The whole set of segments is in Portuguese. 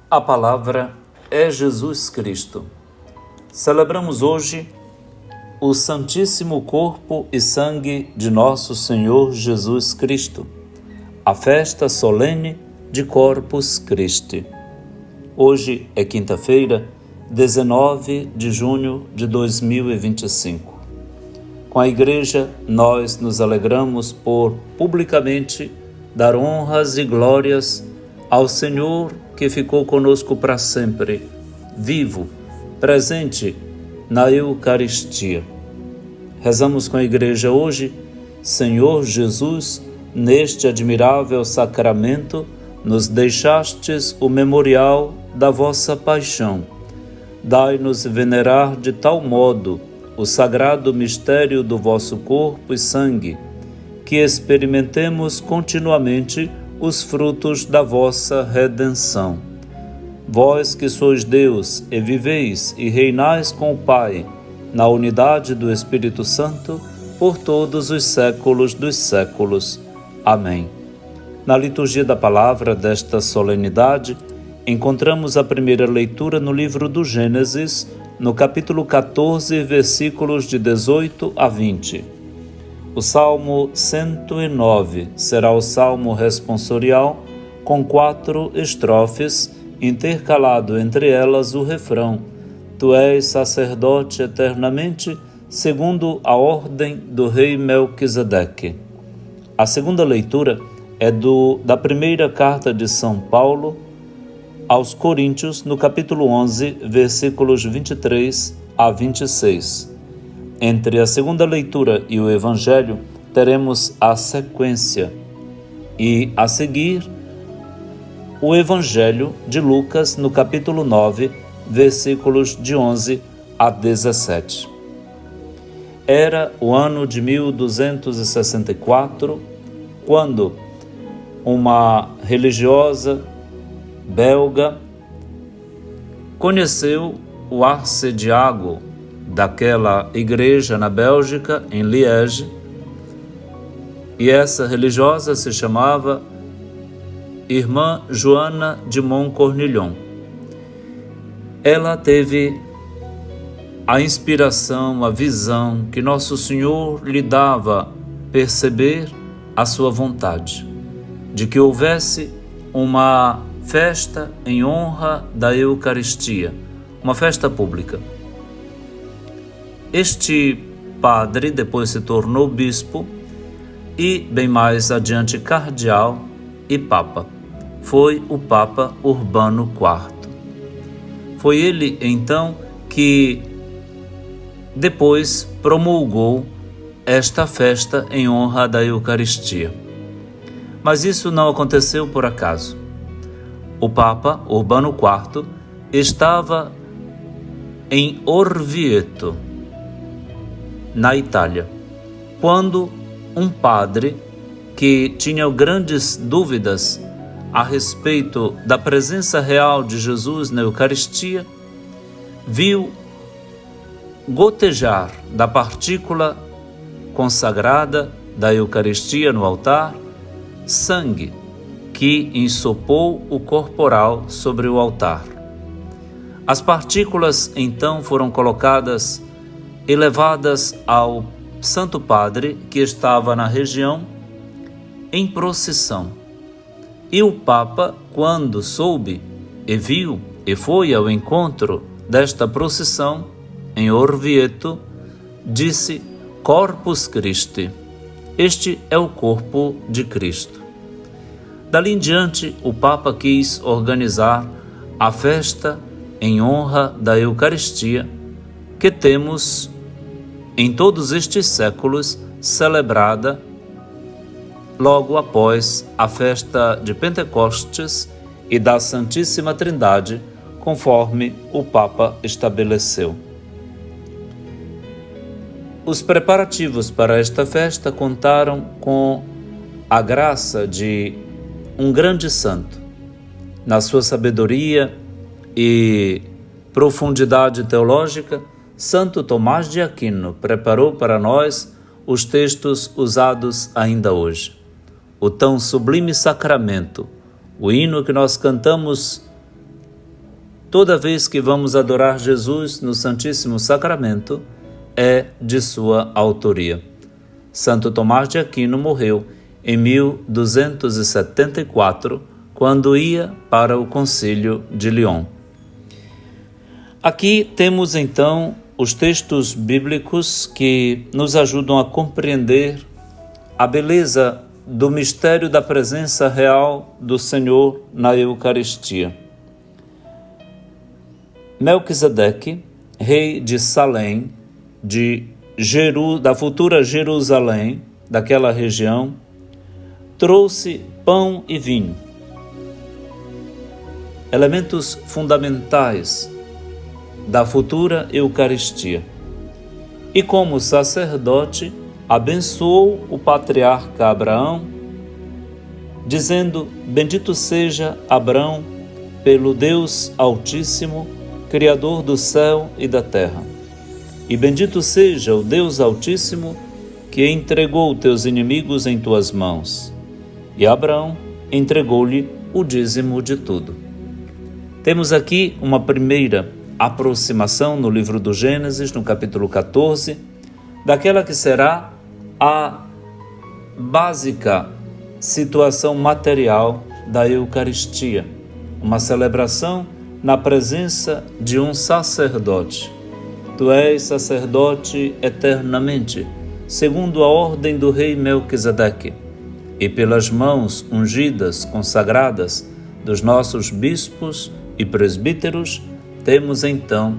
A palavra é Jesus Cristo. Celebramos hoje o Santíssimo Corpo e Sangue de Nosso Senhor Jesus Cristo, a festa solene de Corpus Christi. Hoje é quinta-feira, 19 de junho de 2025. Com a Igreja, nós nos alegramos por publicamente dar honras e glórias ao Senhor que ficou conosco para sempre, vivo, presente na Eucaristia. Rezamos com a Igreja hoje: Senhor Jesus, neste admirável sacramento, nos deixastes o memorial da vossa paixão. Dai-nos venerar de tal modo o sagrado mistério do vosso corpo e sangue, que experimentemos continuamente os frutos da vossa redenção. Vós que sois Deus e viveis e reinais com o Pai, na unidade do Espírito Santo, por todos os séculos dos séculos. Amém. Na liturgia da palavra desta solenidade, encontramos a primeira leitura no livro do Gênesis, no capítulo 14, versículos de 18 a 20. O Salmo 109 será o salmo responsorial, com 4 estrofes, intercalado entre elas o refrão: Tu és sacerdote eternamente, segundo a ordem do rei Melquisedeque. A segunda leitura é da primeira carta de São Paulo aos Coríntios, no capítulo 11, versículos 23 a 26. Entre a segunda leitura e o Evangelho, teremos a sequência e, a seguir, o Evangelho de Lucas, no capítulo 9, versículos de 11 a 17. Era o ano de 1264, quando uma religiosa belga conheceu o arcediago daquela igreja na Bélgica, em Liege, e essa religiosa se chamava Irmã Joana de Montcornillon. Ela teve a inspiração, a visão que Nosso Senhor lhe dava perceber a sua vontade, de que houvesse uma festa em honra da Eucaristia, uma festa pública. Este padre depois se tornou bispo e, bem mais adiante, cardeal e papa. Foi o Papa Urbano IV. Foi ele, então, que depois promulgou esta festa em honra da Eucaristia. Mas isso não aconteceu por acaso. O Papa Urbano IV estava em Orvieto, na Itália, quando um padre que tinha grandes dúvidas a respeito da presença real de Jesus na Eucaristia, viu gotejar da partícula consagrada da Eucaristia no altar sangue que ensopou o corporal sobre o altar. As partículas então foram colocadas e levadas ao Santo Padre, que estava na região, em procissão. E o Papa, quando soube e viu e foi ao encontro desta procissão em Orvieto, disse: Corpus Christi. Este é o corpo de Cristo. Dali em diante, o Papa quis organizar a festa em honra da Eucaristia, que temos em todos estes séculos celebrada logo após a festa de Pentecostes e da Santíssima Trindade, conforme o Papa estabeleceu. Os preparativos para esta festa contaram com a graça de um grande santo. Na sua sabedoria e profundidade teológica, Santo Tomás de Aquino preparou para nós os textos usados ainda hoje. O tão sublime sacramento, o hino que nós cantamos toda vez que vamos adorar Jesus no Santíssimo Sacramento, é de sua autoria. Santo Tomás de Aquino morreu em 1274, quando ia para o Concílio de Lyon. Aqui temos então os textos bíblicos que nos ajudam a compreender a beleza do mistério da presença real do Senhor na Eucaristia. Melquisedeque, rei de Salém, da futura Jerusalém, daquela região, trouxe pão e vinho, elementos fundamentais da futura Eucaristia. E como sacerdote, abençoou o patriarca Abraão, dizendo: Bendito seja Abraão pelo Deus Altíssimo, Criador do céu e da terra. E bendito seja o Deus Altíssimo, que entregou teus inimigos em tuas mãos. E Abraão entregou-lhe o dízimo de tudo. Temos aqui uma primeira aproximação no livro do Gênesis, no capítulo 14, daquela que será a básica situação material da Eucaristia, uma celebração na presença de um sacerdote. Tu és sacerdote eternamente, segundo a ordem do rei Melquisedeque, e pelas mãos ungidas, consagradas dos nossos bispos e presbíteros, temos então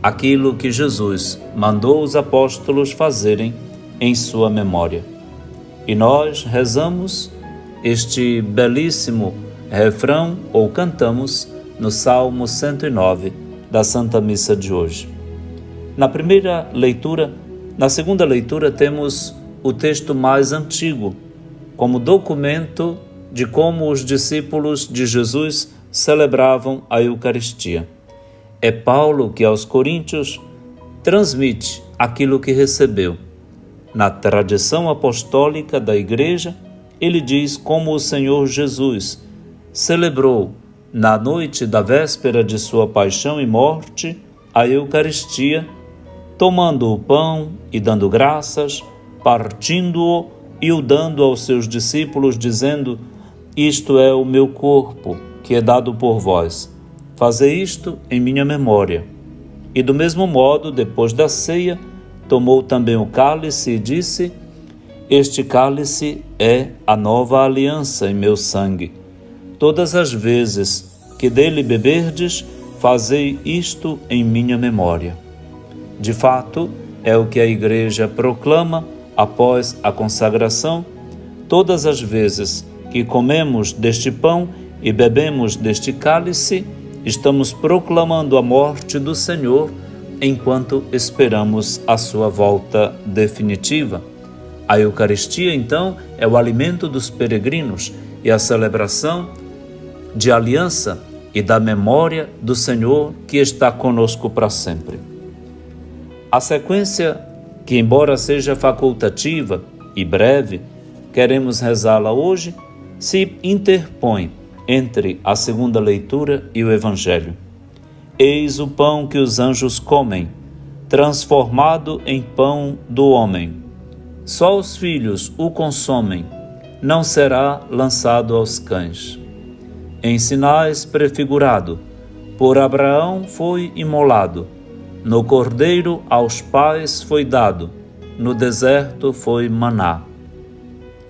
aquilo que Jesus mandou os apóstolos fazerem em sua memória. E nós rezamos este belíssimo refrão, ou cantamos, no Salmo 109 da Santa Missa de hoje. Na segunda leitura temos o texto mais antigo, como documento de como os discípulos de Jesus celebravam a Eucaristia. É Paulo que aos Coríntios transmite aquilo que recebeu. Na tradição apostólica da Igreja, ele diz como o Senhor Jesus celebrou, na noite da véspera de sua paixão e morte, a Eucaristia, tomando o pão e dando graças, partindo-o e o dando aos seus discípulos, dizendo: Isto é o meu corpo, que é dado por vós. Fazei isto em minha memória. E do mesmo modo, depois da ceia, tomou também o cálice e disse: Este cálice é a nova aliança em meu sangue. Todas as vezes que dele beberdes, fazei isto em minha memória. De fato, é o que a Igreja proclama após a consagração, todas as vezes que comemos deste pão e bebemos deste cálice, estamos proclamando a morte do Senhor enquanto esperamos a sua volta definitiva. A Eucaristia, então, é o alimento dos peregrinos e a celebração de aliança e da memória do Senhor que está conosco para sempre. A sequência, que embora seja facultativa e breve, queremos rezá-la hoje, se interpõe entre a segunda leitura e o Evangelho. Eis o pão que os anjos comem, transformado em pão do homem. Só os filhos o consomem, não será lançado aos cães. Em sinais prefigurado, por Abraão foi imolado, no cordeiro aos pais foi dado, no deserto foi maná.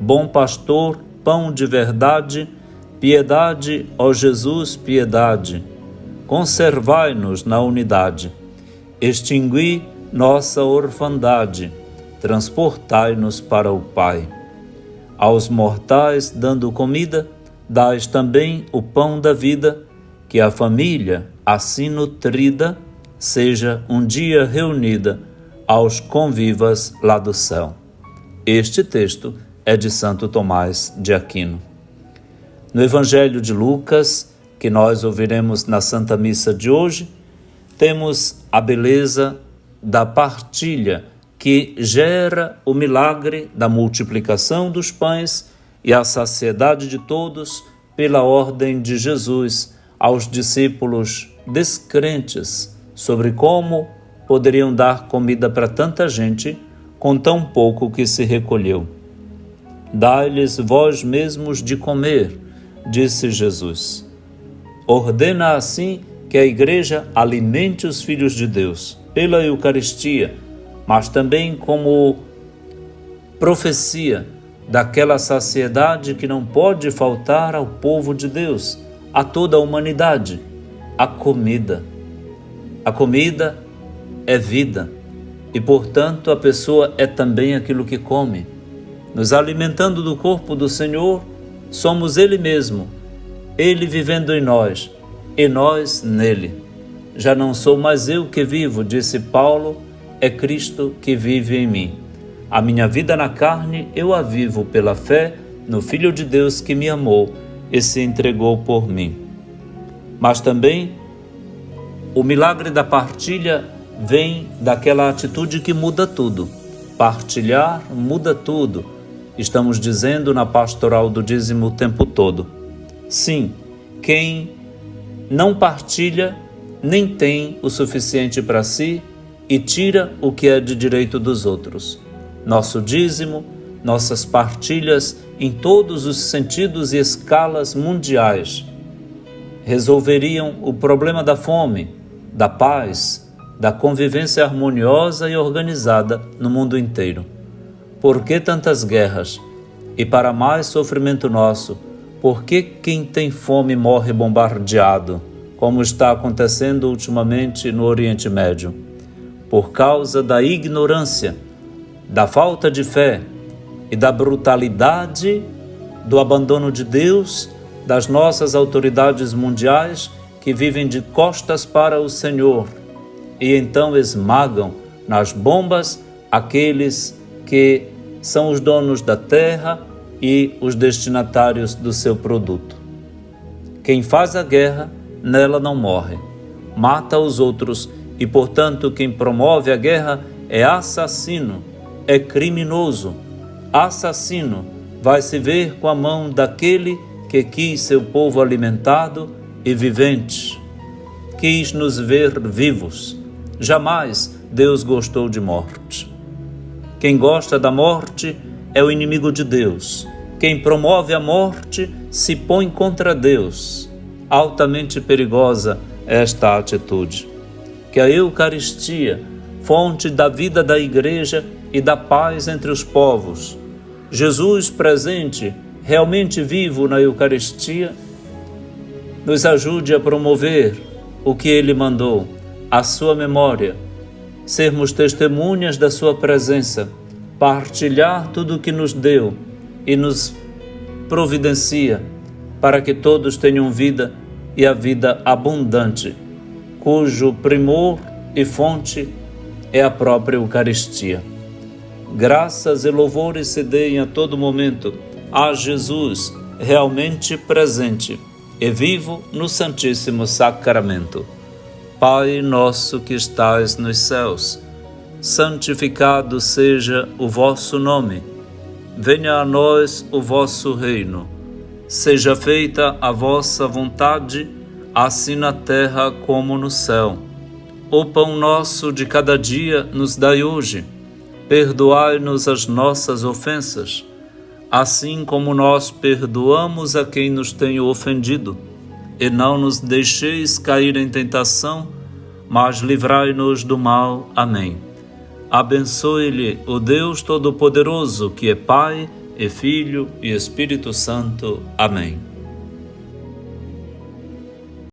Bom pastor, pão de verdade, piedade, ó Jesus, piedade. Conservai-nos na unidade, extingui nossa orfandade, transportai-nos para o Pai. Aos mortais dando comida, dais também o pão da vida, que a família, assim nutrida, seja um dia reunida aos convivas lá do céu. Este texto é de Santo Tomás de Aquino. No Evangelho de Lucas, que nós ouviremos na Santa Missa de hoje, temos a beleza da partilha que gera o milagre da multiplicação dos pães e a saciedade de todos pela ordem de Jesus aos discípulos descrentes sobre como poderiam dar comida para tanta gente com tão pouco que se recolheu. Dai-lhes vós mesmos de comer, disse Jesus. Ordena assim que a Igreja alimente os filhos de Deus pela Eucaristia, mas também como profecia daquela saciedade que não pode faltar ao povo de Deus, a toda a humanidade, a comida. A comida é vida e, portanto, a pessoa é também aquilo que come. Nos alimentando do corpo do Senhor, somos Ele mesmo, Ele vivendo em nós e nós nele. Já não sou mais eu que vivo, disse Paulo, é Cristo que vive em mim. A minha vida na carne eu a vivo pela fé no Filho de Deus que me amou e se entregou por mim. Mas também o milagre da partilha vem daquela atitude que muda tudo. Partilhar muda tudo. Estamos dizendo na pastoral do dízimo o tempo todo. Sim, quem não partilha nem tem o suficiente para si e tira o que é de direito dos outros. Nosso dízimo, nossas partilhas em todos os sentidos e escalas mundiais resolveriam o problema da fome, da paz, da convivência harmoniosa e organizada no mundo inteiro. Por que tantas guerras? E para mais sofrimento nosso, por que quem tem fome morre bombardeado, como está acontecendo ultimamente no Oriente Médio? Por causa da ignorância, da falta de fé e da brutalidade do abandono de Deus, das nossas autoridades mundiais que vivem de costas para o Senhor e então esmagam nas bombas aqueles que são os donos da terra e os destinatários do seu produto. Quem faz a guerra, nela não morre, mata os outros e, portanto, quem promove a guerra é assassino, é criminoso. Assassino vai se ver com a mão daquele que quis seu povo alimentado e vivente. Quis nos ver vivos. Jamais Deus gostou de morte. Quem gosta da morte é o inimigo de Deus. Quem promove a morte se põe contra Deus. Altamente perigosa esta atitude. Que a Eucaristia, fonte da vida da Igreja e da paz entre os povos, Jesus presente, realmente vivo na Eucaristia, nos ajude a promover o que Ele mandou, a sua memória, sermos testemunhas da sua presença, partilhar tudo o que nos deu e nos providencia para que todos tenham vida e a vida abundante, cujo primor e fonte é a própria Eucaristia. Graças e louvores se deem a todo momento a Jesus, realmente presente e vivo no Santíssimo Sacramento. Pai nosso que estais nos céus, santificado seja o vosso nome. Venha a nós o vosso reino. Seja feita a vossa vontade, assim na terra como no céu. O pão nosso de cada dia nos dai hoje. Perdoai-nos as nossas ofensas, assim como nós perdoamos a quem nos tem ofendido. E não nos deixeis cair em tentação, mas livrai-nos do mal. Amém. Abençoe-lhe o Deus Todo-Poderoso, que é Pai, e Filho, e Espírito Santo. Amém.